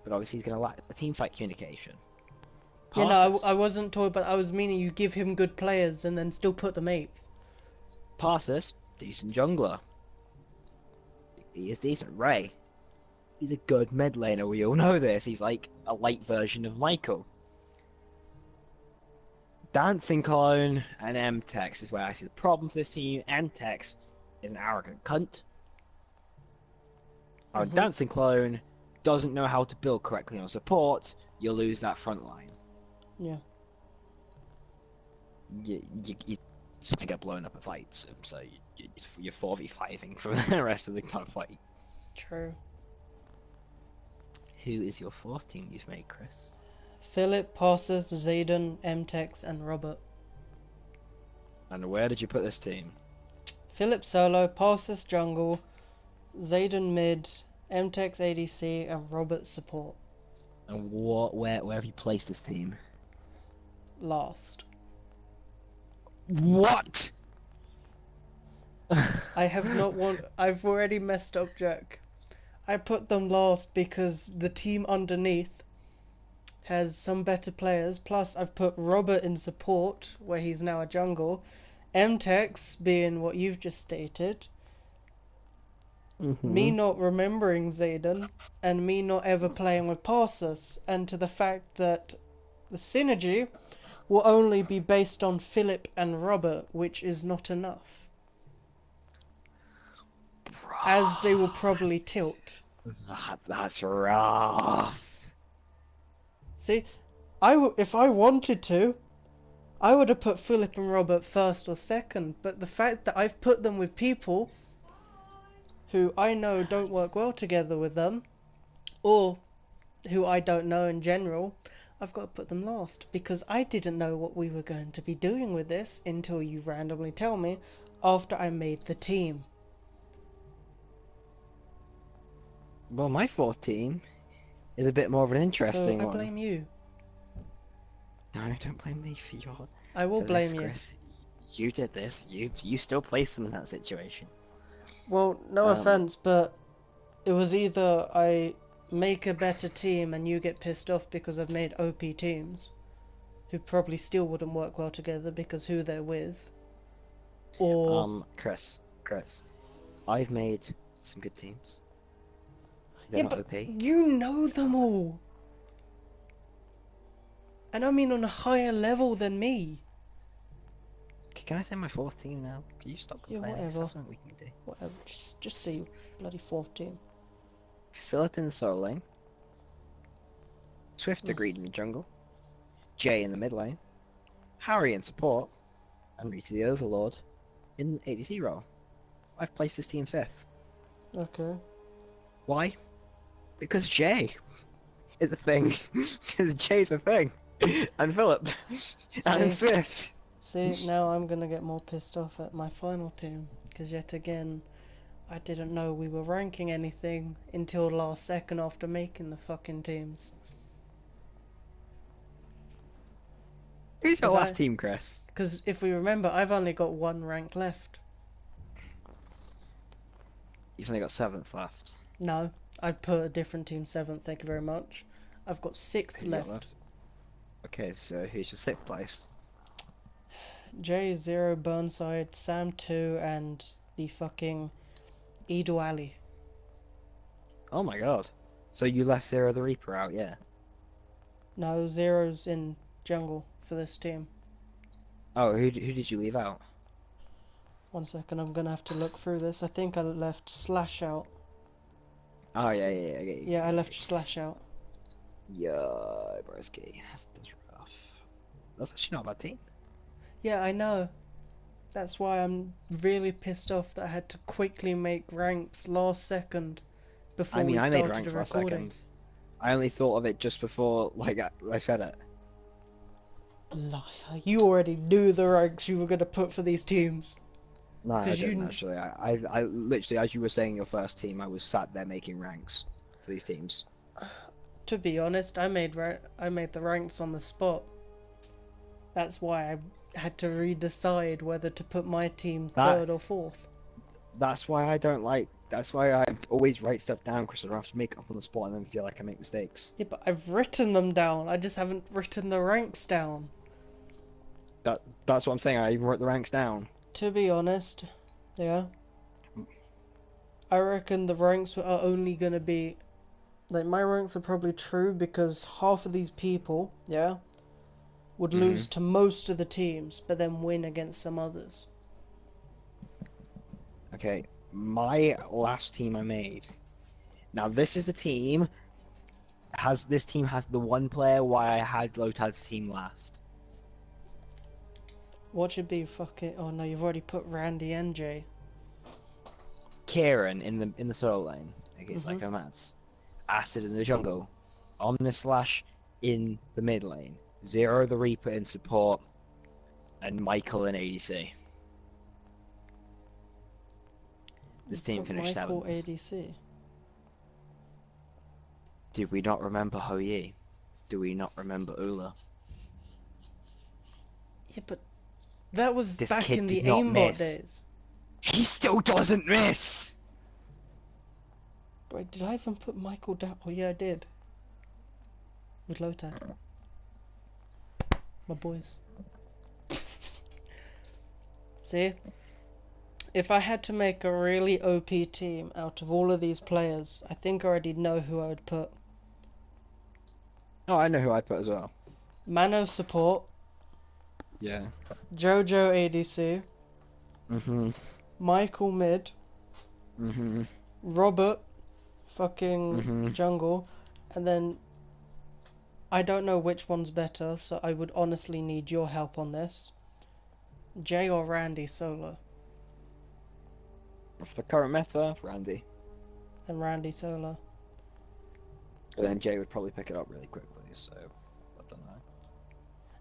Speaker 1: But obviously he's going to lack the teamfight communication.
Speaker 2: Yeah, no,
Speaker 1: Parsus,
Speaker 2: I wasn't talking about, I was meaning you give him good players and then still put them 8th.
Speaker 1: Parsus, decent jungler. He is decent. Ray, he's a good mid laner, we all know this. He's like a light version of Michael. Dancing Clone and MTEX is where I see the problem for this team. MTEX is an arrogant cunt. Our Dancing Clone doesn't know how to build correctly on support. You'll lose that front line.
Speaker 2: Yeah.
Speaker 1: You just get blown up in fights, so you're 4v5ing for the rest of the top fight.
Speaker 2: True.
Speaker 1: Who is your fourth team you've made, Chris?
Speaker 2: Philip, Parsus, Zayden, MTEX, and Robert.
Speaker 1: And where did you put this team?
Speaker 2: Philip solo, Parsus jungle, Zayden mid, MTEX ADC, and Robert support.
Speaker 1: And where have you placed this team?
Speaker 2: Last.
Speaker 1: What?
Speaker 2: I have not won. I've already messed up, Jack. I put them last because the team underneath has some better players. Plus, I've put Robert in support, where he's now a jungle. MTEX being what you've just stated. Me not remembering Zayden, and me not ever playing with Parsus, and to the fact that the synergy will only be based on Philip and Robert, which is not enough. As they will probably tilt.
Speaker 1: That's rough.
Speaker 2: See, if I wanted to, I would have put Philip and Robert first or second, but the fact that I've put them with people who I know don't work well together with them, or who I don't know in general, I've got to put them last, because I didn't know what we were going to be doing with this until you randomly tell me after I made the team.
Speaker 1: Well, my fourth team is a bit more of an interesting
Speaker 2: So I
Speaker 1: one.
Speaker 2: blame you.
Speaker 1: No, don't blame me for your...
Speaker 2: I will
Speaker 1: for
Speaker 2: blame
Speaker 1: this,
Speaker 2: you.
Speaker 1: Chris. You did this. You still placed them in that situation.
Speaker 2: Well, no offense, but it was either I make a better team and you get pissed off because I've made OP teams, who probably still wouldn't work well together because who they're with, or...
Speaker 1: Chris, I've made some good teams. They're
Speaker 2: Yeah,
Speaker 1: not
Speaker 2: but
Speaker 1: OP.
Speaker 2: you know them all. And I mean on a higher level than me.
Speaker 1: Can I say my fourth team now? Can you stop
Speaker 2: Yeah,
Speaker 1: complaining?
Speaker 2: whatever.
Speaker 1: That's something we can do.
Speaker 2: Whatever, just say your bloody fourth team.
Speaker 1: Philip in the solo lane. Swift agreed in the jungle. Jay in the mid lane. Harry in support. I'm Rita the Overlord in ADC role. I've placed this team 5th.
Speaker 2: Okay.
Speaker 1: Why? Because Jay is a thing. Because Jay's a thing. And Philip. And
Speaker 2: See?
Speaker 1: Swift.
Speaker 2: See, now I'm gonna get more pissed off at my final team, because yet again, I didn't know we were ranking anything until the last second after making the fucking teams.
Speaker 1: Who's your last team, Chris?
Speaker 2: Because if we remember, I've only got 1 rank left.
Speaker 1: You've only got 7th left.
Speaker 2: No, I put a different team 7th, thank you very much. I've got 6th
Speaker 1: Who you got
Speaker 2: left.
Speaker 1: Okay, so who's your 6th place?
Speaker 2: J0, Burnside, Sam 2, and the fucking Edo Ali.
Speaker 1: Oh my god. So you left Zero the Reaper out, yeah?
Speaker 2: No, Zero's in jungle for this team.
Speaker 1: Oh, who did you leave out?
Speaker 2: 1 second, I'm gonna have to look through this. I think I left Slash out.
Speaker 1: Oh, yeah, I get you.
Speaker 2: Yeah, I left Slash out.
Speaker 1: Yeah, broski. That's rough. That's actually not a bad team.
Speaker 2: Yeah, I know. That's why I'm really pissed off that I had to quickly make ranks last second before we
Speaker 1: I
Speaker 2: started
Speaker 1: made ranks
Speaker 2: the
Speaker 1: last
Speaker 2: recording.
Speaker 1: second. I only thought of it just before, like, I said it.
Speaker 2: Liar. You already knew the ranks you were going to put for these teams.
Speaker 1: No, I
Speaker 2: 'Cause
Speaker 1: didn't
Speaker 2: you-
Speaker 1: actually. I literally, as you were saying your first team, I was sat there making ranks for these teams.
Speaker 2: To be honest, I made the ranks on the spot. That's why I had to redecide whether to put my team
Speaker 1: That-
Speaker 2: 3rd or 4th.
Speaker 1: That's why I don't like. That's why I always write stuff down, because I don't have to make it up on the spot and then feel like I make mistakes.
Speaker 2: Yeah, but I've written them down. I just haven't written the ranks down.
Speaker 1: That's what I'm saying. I even wrote the ranks down.
Speaker 2: To be honest, yeah. I reckon the ranks are only gonna be... Like, my ranks are probably true because half of these people, yeah, would lose to most of the teams, but then win against some others.
Speaker 1: Okay, my last team I made. Now this is the team. This team has the one player why I had Lotad's team last.
Speaker 2: What should be fucking... Oh no, you've already put Randy and Jay.
Speaker 1: Kieran in the solo lane against Psycho Mats. Acid in the jungle. Omnislash in the mid lane. Zero the Reaper in support. And Michael in ADC. This team finished
Speaker 2: Michael
Speaker 1: 7th.
Speaker 2: ADC.
Speaker 1: Did we not remember Ho Yi? Do we not remember Ula?
Speaker 2: Yeah, but that was
Speaker 1: This
Speaker 2: back
Speaker 1: kid
Speaker 2: in the
Speaker 1: did not
Speaker 2: aimbot
Speaker 1: miss.
Speaker 2: days.
Speaker 1: He still doesn't miss!
Speaker 2: Wait, did I even put Michael down? Oh yeah, I did. With Lotad. My boys. See? If I had to make a really OP team out of all of these players, I think I already know who I would put.
Speaker 1: Oh, I know who I put as well.
Speaker 2: Mano support,
Speaker 1: Yeah.
Speaker 2: Jojo ADC, Michael mid, Robert fucking jungle, and then I don't know which one's better, so I would honestly need your help on this. Jay or Randy solo?
Speaker 1: For the current meta, Randy.
Speaker 2: And Randy solo.
Speaker 1: But then Jay would probably pick it up really quickly, so I don't know.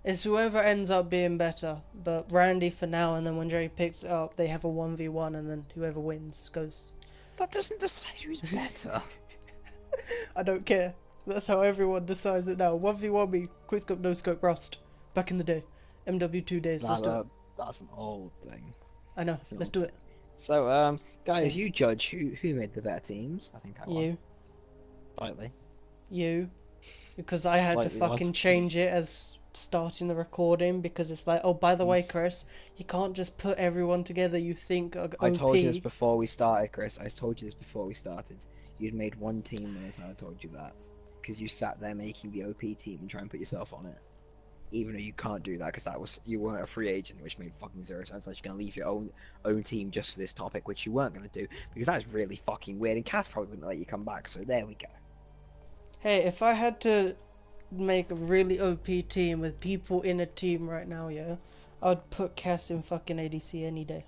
Speaker 2: It's whoever ends up being better, but Randy for now, and then when Jay picks it up, they have a 1v1, and then whoever wins goes.
Speaker 1: That doesn't decide who's better.
Speaker 2: I don't care. That's how everyone decides it now. 1v1 me, quickscope, no scope, rust. Back in the day. MW2 days, let's do it.
Speaker 1: That's an old thing.
Speaker 2: I know,
Speaker 1: That's an
Speaker 2: let's
Speaker 1: old
Speaker 2: do
Speaker 1: thing.
Speaker 2: it.
Speaker 1: So, guys, you judge who made the better teams. I think I won.
Speaker 2: You.
Speaker 1: Slightly.
Speaker 2: You. Because I had to
Speaker 1: Slightly won.
Speaker 2: fucking change it as starting the recording, because it's like, oh, by the way,
Speaker 1: Yes.
Speaker 2: Chris, you can't just put everyone together you think are OP.
Speaker 1: I told you this before we started, Chris. I told you this before we started. You'd made one team the time I told you that. Because you sat there making the OP team and trying to put yourself on it. Even though you can't do that, because you weren't a free agent, which made fucking zero sense. Like you're gonna leave your own team just for this topic, which you weren't gonna do, because that's really fucking weird. And Cass probably wouldn't let you come back. So there we go.
Speaker 2: Hey, if I had to make a really OP team with people in a team right now, yeah, I'd put Cass in fucking ADC any day.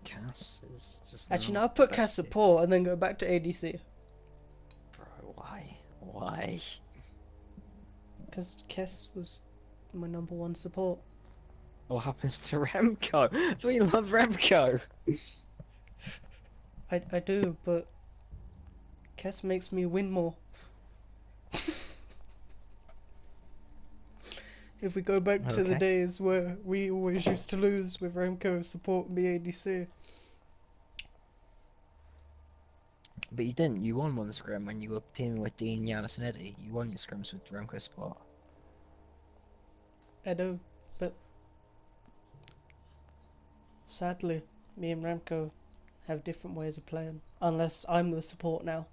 Speaker 1: Cass is just
Speaker 2: Actually, no,
Speaker 1: not
Speaker 2: I'd put
Speaker 1: the
Speaker 2: Cass
Speaker 1: best
Speaker 2: support
Speaker 1: piece.
Speaker 2: and then go back to ADC.
Speaker 1: Bro, why? Why?
Speaker 2: Because Cass was my #1 support.
Speaker 1: What happens to Remco? We love Remco.
Speaker 2: I do, but Cass makes me win more. If we go back to the
Speaker 1: Okay.
Speaker 2: days where we always used to lose with Remco support and be ADC.
Speaker 1: But you didn't. You won one scrim when you were teaming with Dean, Giannis, and Eddie. You won your scrims with Remco support.
Speaker 2: I know, but sadly, me and Remco have different ways of playing. Unless I'm the support now.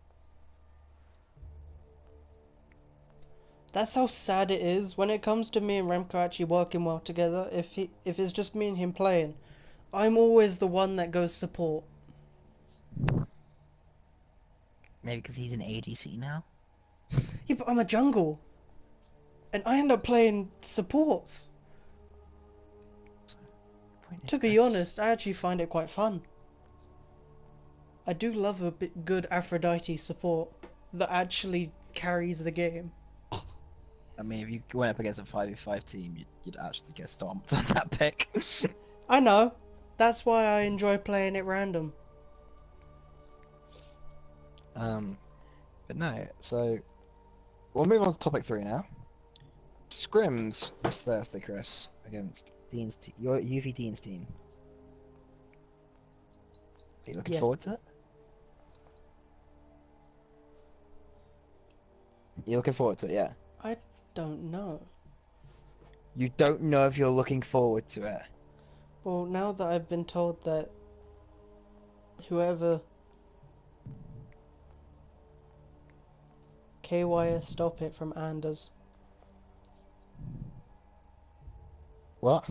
Speaker 2: That's how sad it is when it comes to me and Remco actually working well together. If it's just me and him playing, I'm always the one that goes support.
Speaker 1: Maybe because he's an ADC now?
Speaker 2: Yeah, but I'm a jungle. And I end up playing supports. To be honest, I actually find it quite fun. I do love a bit good Aphrodite support that actually carries the game.
Speaker 1: I mean, if you went up against a 5v5 team, you'd actually get stomped on that pick.
Speaker 2: I know. That's why I enjoy playing it random.
Speaker 1: But no, so we'll move on to topic 3 now. Scrims this Thursday, Chris, against Dean's team, your UV Dean's team. Are you looking
Speaker 2: Yeah.
Speaker 1: forward to it? You're looking forward to it, yeah.
Speaker 2: I don't know.
Speaker 1: You don't know if you're looking forward to it.
Speaker 2: Well, now that I've been told that whoever KYS stop it from Anders.
Speaker 1: What?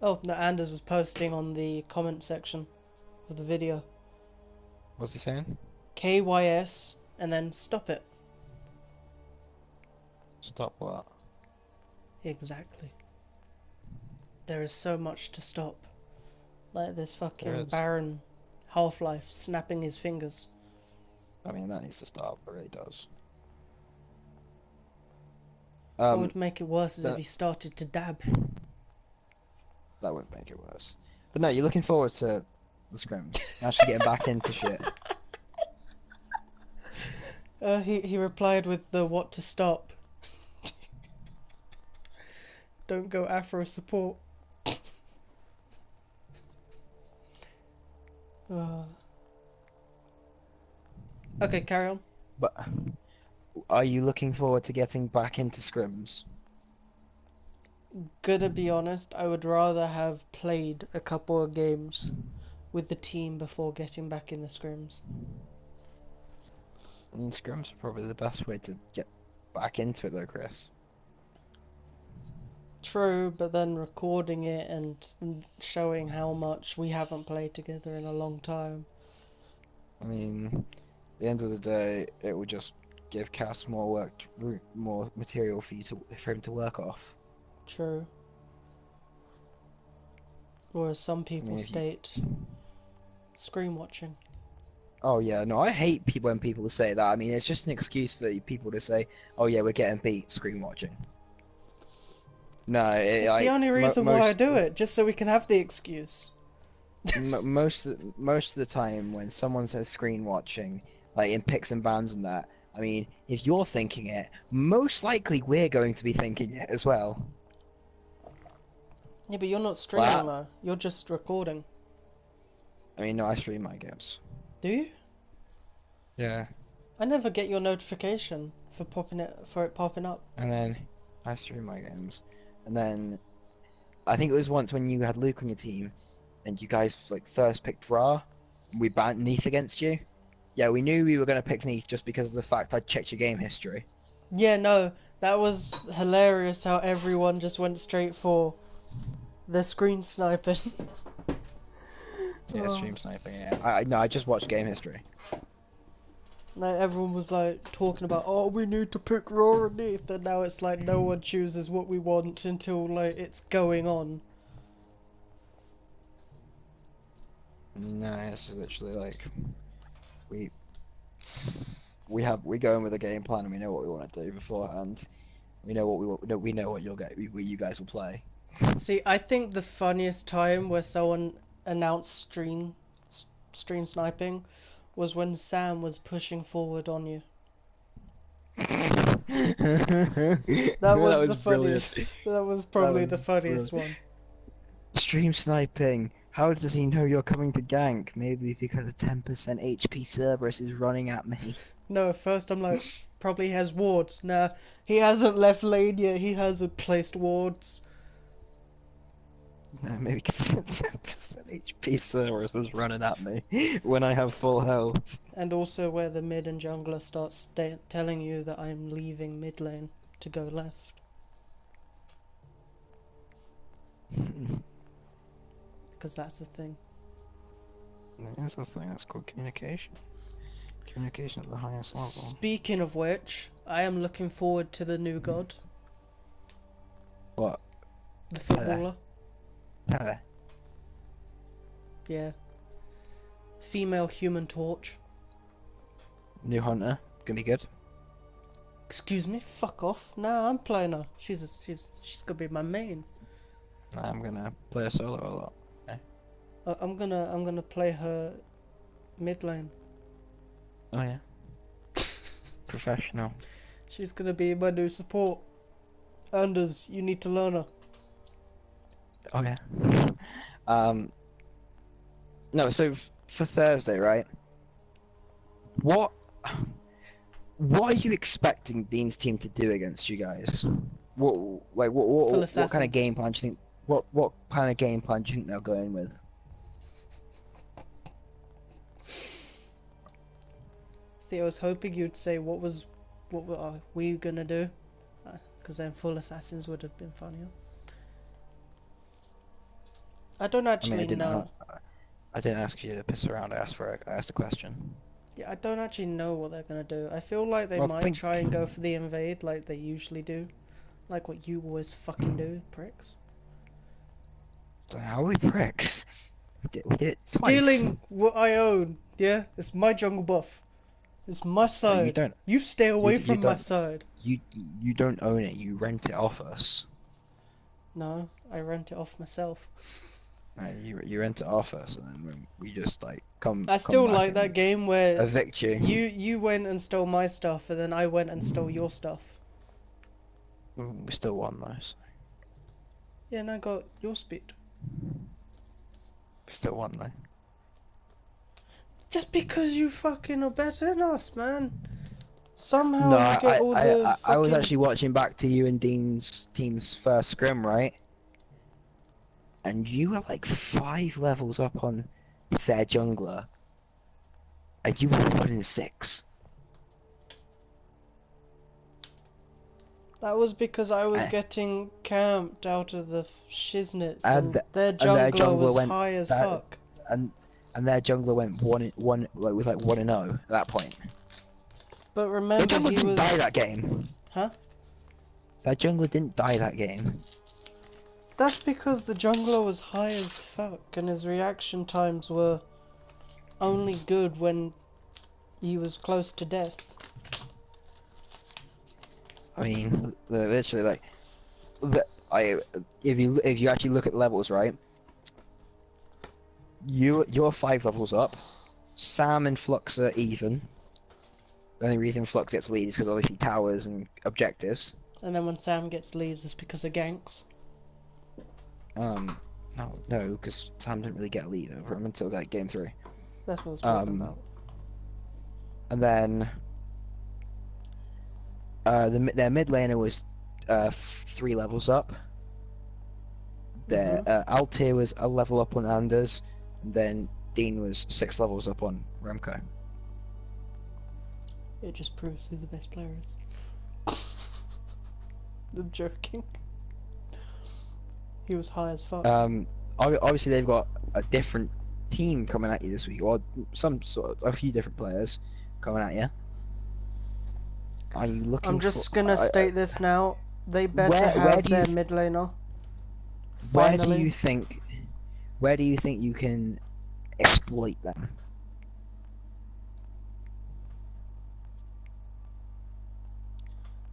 Speaker 2: Oh, no, Anders was posting on the comment section of the video.
Speaker 1: What's he saying?
Speaker 2: KYS and then stop it.
Speaker 1: Stop what?
Speaker 2: Exactly. There is so much to stop. Like this
Speaker 1: There
Speaker 2: fucking
Speaker 1: is.
Speaker 2: Baron Half-Life snapping his fingers.
Speaker 1: I mean, that needs to stop. It really does.
Speaker 2: What would make it worse is if
Speaker 1: that-
Speaker 2: he started to dab.
Speaker 1: That would make it worse. But no, you're looking forward to the scrims. Actually getting back into shit.
Speaker 2: He replied with the what to stop. Don't go Afro support. Okay, carry on.
Speaker 1: But are you looking forward to getting back into scrims?
Speaker 2: Gonna be honest, I would rather have played a couple of games with the team before getting back in the scrims.
Speaker 1: I mean, scrims are probably the best way to get back into it though, Chris.
Speaker 2: True, but then recording it and showing how much we haven't played together in a long time.
Speaker 1: I mean, at the end of the day, it will just give Cass more material for him to work off.
Speaker 2: True. Or as some people
Speaker 1: if you-
Speaker 2: state, screen watching.
Speaker 1: Oh yeah, no, I hate when people say that. I mean, it's just an excuse for people to say, "Oh yeah, we're getting beat, screen watching." No,
Speaker 2: It's the only reason why I do it, just so we can have the excuse.
Speaker 1: Most of the time, when someone says screen watching, like in picks and bans and that, I mean, if you're thinking it, most likely we're going to be thinking it as well.
Speaker 2: Yeah, but you're not streaming
Speaker 1: Wow.
Speaker 2: though. You're just recording.
Speaker 1: I mean, no, I stream my games.
Speaker 2: Do you?
Speaker 1: Yeah,
Speaker 2: I never get your notification for it popping up.
Speaker 1: and then I stream my games, and then I think it was once when you had Luke on your team, and you guys like first picked Ra, we banned Neath against you. Yeah, we knew we were going to pick Neath just because of the fact I checked your game history.
Speaker 2: Yeah, no, that was hilarious how everyone just went straight for the screen sniping.
Speaker 1: Yeah,
Speaker 2: Oh.
Speaker 1: stream sniping. Yeah, I just watched game history.
Speaker 2: Like everyone was like talking about, oh, we need to pick Raw and Neath, and now it's like no one chooses what we want until like it's going on.
Speaker 1: No, it's literally like we we go in with a game plan and we know what we want to do beforehand. We know what you guys will play.
Speaker 2: See, I think the funniest time where someone announced stream sniping was when Sam was pushing forward on you. That was the funniest. That was probably the funniest one.
Speaker 1: Stream sniping. How does he know you're coming to gank? Maybe because a 10% HP Cerberus is running at me.
Speaker 2: No, at first I'm like, probably he has wards. Nah, he hasn't left lane yet. He hasn't placed wards.
Speaker 1: No, maybe because 10% HP Cerberus is running at me when I have full health.
Speaker 2: And also where the mid and jungler starts telling you that I'm leaving mid lane to go left. Because that's the thing.
Speaker 1: That's the thing, that's called communication. Communication at the highest level.
Speaker 2: Speaking of which, I am looking forward to the new god.
Speaker 1: What?
Speaker 2: The footballer.
Speaker 1: Hello.
Speaker 2: Yeah. Female Human Torch.
Speaker 1: New hunter, gonna be good.
Speaker 2: Excuse me, fuck off. Nah, I'm playing her. She's gonna be my main.
Speaker 1: I'm gonna play a solo a lot.
Speaker 2: I'm gonna play her mid lane.
Speaker 1: Oh yeah. Professional.
Speaker 2: She's gonna be my new support. Anders, you need to learn her.
Speaker 1: Oh yeah. No, so for Thursday, right? What are you expecting Dean's team to do against you guys? What kind of game plan do you think? What kind of game plan do you think they'll go in with?
Speaker 2: See, I was hoping you'd say what are we gonna do? Because then full assassins would have been funnier. I don't actually know.
Speaker 1: I didn't ask you to piss around. I asked a question.
Speaker 2: Yeah, I don't actually know what they're gonna do. I feel like they might try and go for the invade like they usually do, like what you always fucking do, pricks.
Speaker 1: How are we pricks? We did it twice.
Speaker 2: Stealing what I own. Yeah, it's my jungle buff. It's my side. You stay away from my side.
Speaker 1: You don't own it. You rent it off us.
Speaker 2: No, I rent it off myself.
Speaker 1: No, you rent it off us, and then we just like come.
Speaker 2: I still like that game where
Speaker 1: evict you.
Speaker 2: You went and stole my stuff, and then I went and stole your stuff.
Speaker 1: We still won though. So.
Speaker 2: Yeah, and I got your speed.
Speaker 1: We still won though.
Speaker 2: Just because you fucking are better than us, man. Somehow you get all the
Speaker 1: I was actually watching back to you and Dean's team's first scrim, right? And you were like 5 levels up on their jungler. And you were 1-6.
Speaker 2: That was because I was getting camped out of the shiznits, and their jungler was high as fuck.
Speaker 1: And their jungler went 1-1, like was like 1-0 at that point.
Speaker 2: But remember,
Speaker 1: their jungler didn't die that game.
Speaker 2: Huh?
Speaker 1: That jungler didn't die that game.
Speaker 2: That's because the jungler was high as fuck, and his reaction times were only good when he was close to death.
Speaker 1: I mean, literally, like, if you actually look at levels, right? You're 5 levels up. Sam and Flux are even. The only reason Flux gets lead is because obviously towers and objectives.
Speaker 2: And then when Sam gets leads, it's because of ganks.
Speaker 1: No, because Sam didn't really get lead over him until like game 3.
Speaker 2: That's what I was talking about.
Speaker 1: And then their mid laner was 3 levels up. Their Altair was a level up on Anders, and then Dean was 6 levels up on Remco.
Speaker 2: It just proves who the best player is. I'm joking. He was high as fuck.
Speaker 1: Obviously they've got a different team coming at you this week, or a few different players coming at you. are you looking
Speaker 2: I'm
Speaker 1: for?
Speaker 2: just gonna state this now. They better
Speaker 1: where
Speaker 2: have
Speaker 1: do you
Speaker 2: their
Speaker 1: th-
Speaker 2: mid laner.
Speaker 1: where do
Speaker 2: Finally.
Speaker 1: you think where do you think you can exploit them?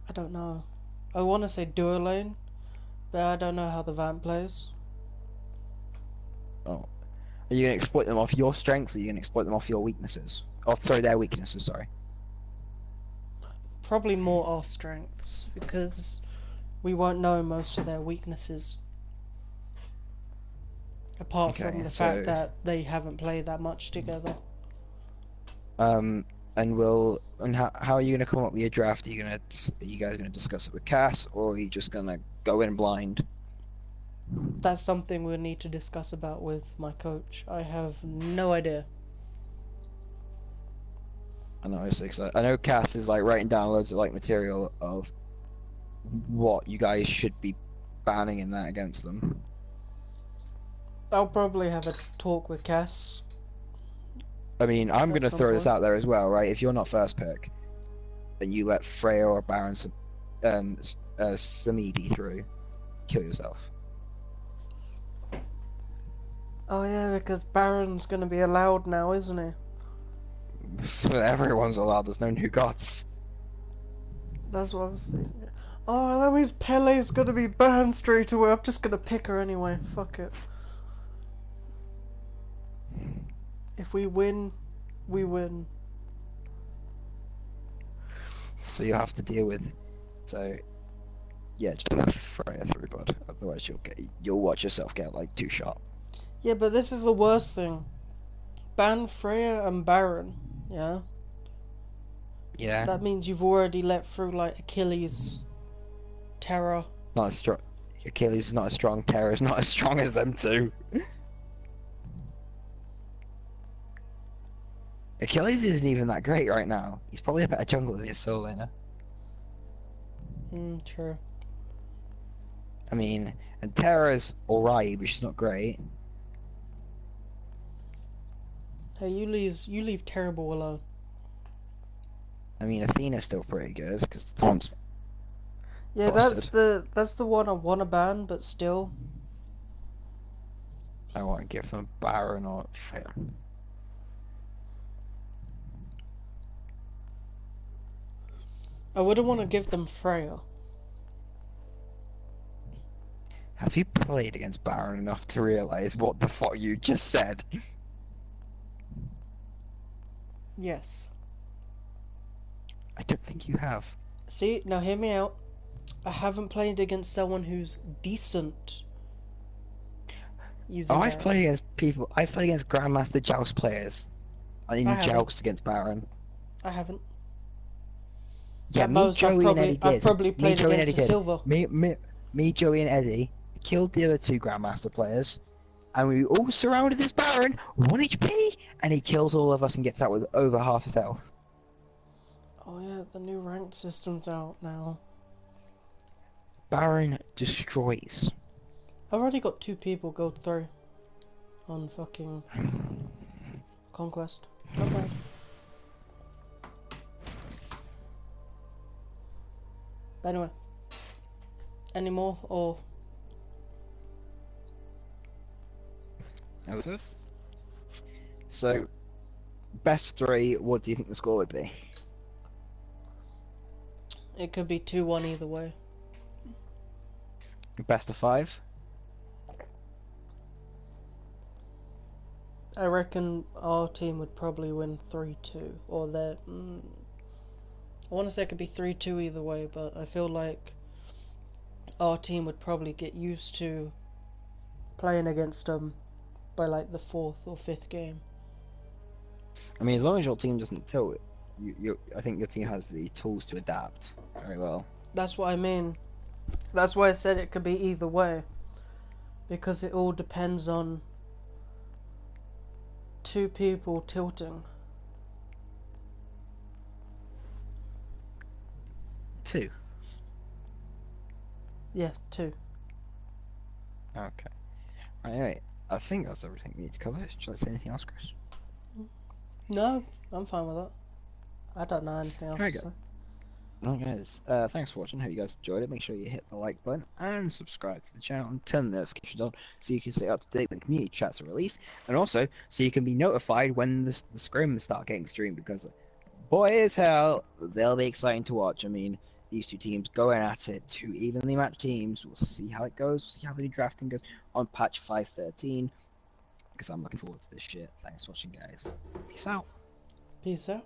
Speaker 2: I don't know. I want to say duo lane, but I don't know how the Vamp plays.
Speaker 1: Oh, are you gonna exploit them off your strengths, or are you gonna exploit them off your weaknesses? Oh, sorry, their weaknesses. Sorry.
Speaker 2: Probably more our strengths, because we won't know most of their weaknesses. Apart from
Speaker 1: Okay,
Speaker 2: the fact
Speaker 1: so
Speaker 2: that they haven't played that much together.
Speaker 1: and how are you gonna come up with your draft? Are you guys gonna discuss it with Cass, or are you just gonna go in blind?
Speaker 2: That's something we'll need to discuss about with my coach. I have no idea.
Speaker 1: I know, I know Cass is like writing down loads of like material of what you guys should be banning in that against them.
Speaker 2: I'll probably have a talk with Cass
Speaker 1: I mean, I'm
Speaker 2: at
Speaker 1: gonna
Speaker 2: some
Speaker 1: throw this
Speaker 2: point.
Speaker 1: out there as well, right? If you're not first pick, then you let Freya or Baron Samidi through, kill yourself.
Speaker 2: Oh yeah, because Baron's gonna be allowed now, isn't he?
Speaker 1: Everyone's allowed. There's no new gods.
Speaker 2: That's what I was thinking. Oh, that means Pele's gonna be banned straight away. I'm just gonna pick her anyway. Fuck it. If we win, we win.
Speaker 1: So you have to deal with. So yeah, just let Freya through, bud. Otherwise, you'll watch yourself get like 2 shot.
Speaker 2: Yeah, but this is the worst thing. Ban Freya and Baron. Yeah.
Speaker 1: Yeah.
Speaker 2: That means you've already let through like Achilles, Terra.
Speaker 1: Not as strong. Achilles is not as strong. Terra's not as strong as them two. Achilles isn't even that great right now. He's probably a better jungle than his soul laner.
Speaker 2: True.
Speaker 1: I mean, and Terra's alright, but she's not great.
Speaker 2: Hey, you leave Terrible alone.
Speaker 1: I mean, Athena's still pretty good because the taunt's
Speaker 2: Yeah,
Speaker 1: busted.
Speaker 2: that's the one I wanna ban, but still.
Speaker 1: I want to give them Baron or Freya.
Speaker 2: I wouldn't want to give them Freya.
Speaker 1: Have you played against Baron enough to realize what the fuck you just said?
Speaker 2: Yes.
Speaker 1: I don't think you have.
Speaker 2: See, now hear me out. I haven't played against someone who's decent using
Speaker 1: Oh, I've
Speaker 2: that.
Speaker 1: played against people. I've played against Grandmaster Joust players in
Speaker 2: I haven't.
Speaker 1: Joust against Baron.
Speaker 2: I haven't.
Speaker 1: Yeah,
Speaker 2: At
Speaker 1: me,
Speaker 2: most,
Speaker 1: Joey, and Eddie
Speaker 2: I've
Speaker 1: did.
Speaker 2: probably
Speaker 1: Me,
Speaker 2: played
Speaker 1: Joey, and Eddie
Speaker 2: against a
Speaker 1: did.
Speaker 2: silver.
Speaker 1: Me, Joey, and Eddie killed the other 2 Grandmaster players, and we all surrounded this Baron, 1 HP, and he kills all of us and gets out with over half his health.
Speaker 2: Oh yeah, the new ranked system's out now.
Speaker 1: Baron destroys.
Speaker 2: I've already got 2 people gold 3 on fucking Conquest. Not bad. But anyway, any more or?
Speaker 1: So, best 3, what do you think the score would be?
Speaker 2: It could be 2-1 either way.
Speaker 1: Best of 5?
Speaker 2: I reckon our team would probably win 3-2, or their. I want to say it could be 3-2 either way, but I feel like our team would probably get used to playing against them by like the 4th or 5th game.
Speaker 1: I mean, as long as your team doesn't tilt, I think your team has the tools to adapt very well.
Speaker 2: That's what I mean. That's why I said it could be either way, because it all depends on 2 people tilting.
Speaker 1: 2.
Speaker 2: Yeah, 2.
Speaker 1: Okay. Right, anyway, I think that's everything we need to cover. Should I say anything else, Chris?
Speaker 2: No, I'm fine with that. I don't know anything else
Speaker 1: Very
Speaker 2: to
Speaker 1: good.
Speaker 2: say.
Speaker 1: Well, guys, thanks for watching. Hope you guys enjoyed it. Make sure you hit the like button and subscribe to the channel and turn the notifications on so you can stay up to date when community chats are released, and also so you can be notified when the scrims start getting streamed. Because, boy, as hell, they'll be exciting to watch. I mean, these two teams going at it, two evenly matched teams. We'll see how it goes. We'll see how the drafting goes on patch 5.13. Because I'm looking forward to this shit. Thanks for watching, guys. Peace out.
Speaker 2: Peace out.